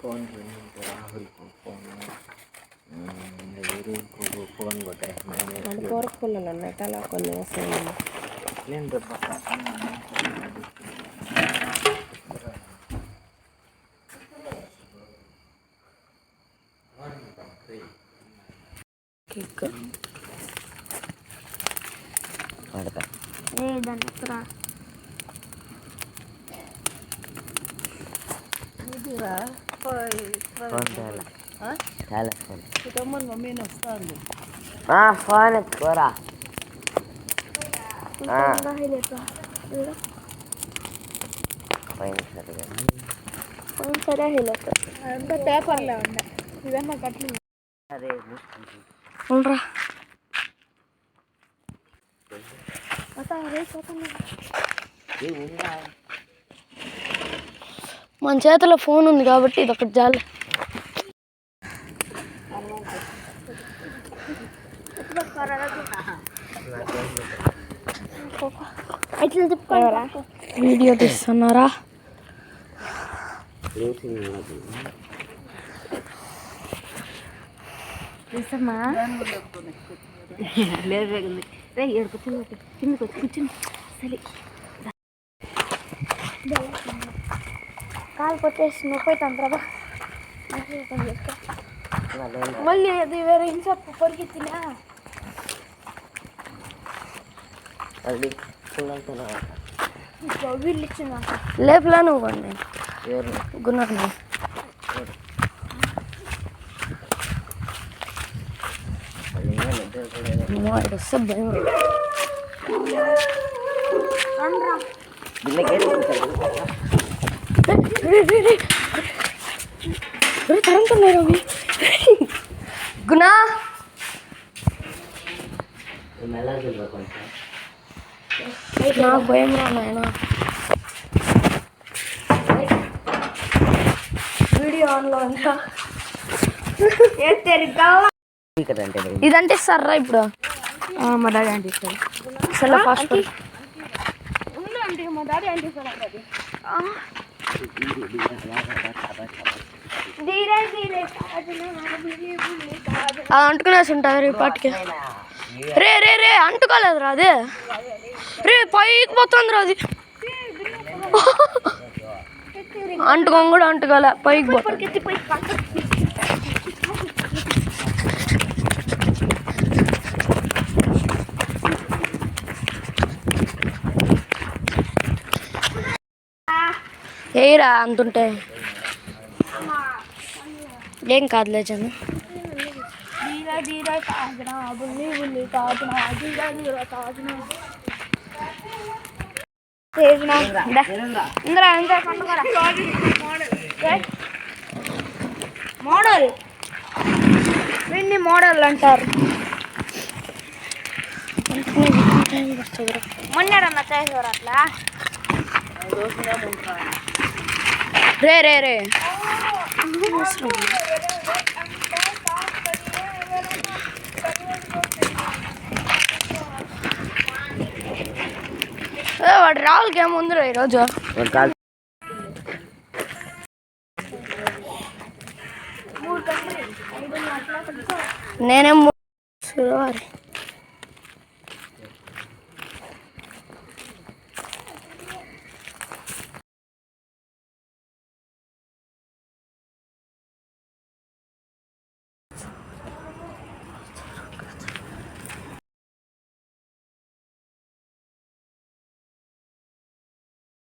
Phone Rahul को phone मेरे को फोन बताए मैंने और खोल ना नटाला कोने से लेन दो किक आड़ता ए दनकरा ఇదిరా ఫోన్ చాలా ఫోన్ ఇదమ్మన్ మమ్మీ వస్తాంది ఫోన్ ఎత్తుకోరా సరే అంతా పేపర్లో ఉండ ఇదమ్మా కట్లు అదే ఉండరా మన చేతిలో ఫోన్ ఉంది కాబట్టి ఇది ఒకటి చాలు. వీడియో తీస్తున్నారా? కాలు కొట్టేసి నొప్పి తంత్రబా మళ్ళీ అది వేరే ఇంచప్పు పొరికి తినా వీళ్ళు ఇచ్చిన లేపులా నువ్వు అండి గున్నారు వస్తే భయం తరంతున్నారు అవి గునా నాకు భయం రా నాయన. వీడియో ఆన్లో అంతా ఇదంటే ఇస్తారా ఇప్పుడు? మా డాడీ అంటే ఇస్తారు. అసలు ఫాస్ట్ మా డాడీ అంటే ఇస్తారు. అది అంటుకునేసి ఉంటుంది రేపటికి. రే రే రే అంటుకోలేదురా అది. రే పైకి పోతుంది రా అది. అంటుకోని కూడా అంటుకోలే పైకి పోతుంది. ఏరా అంతుంటే ఏం కాదులే చందు. మోడల్ వీడిని మోడల్ అంటారు. మొన్నడన్నా చేసేవారు అట్లా. రే రే రే వాడు రావులకి ఏముందిరా ఈరోజు. నేనేం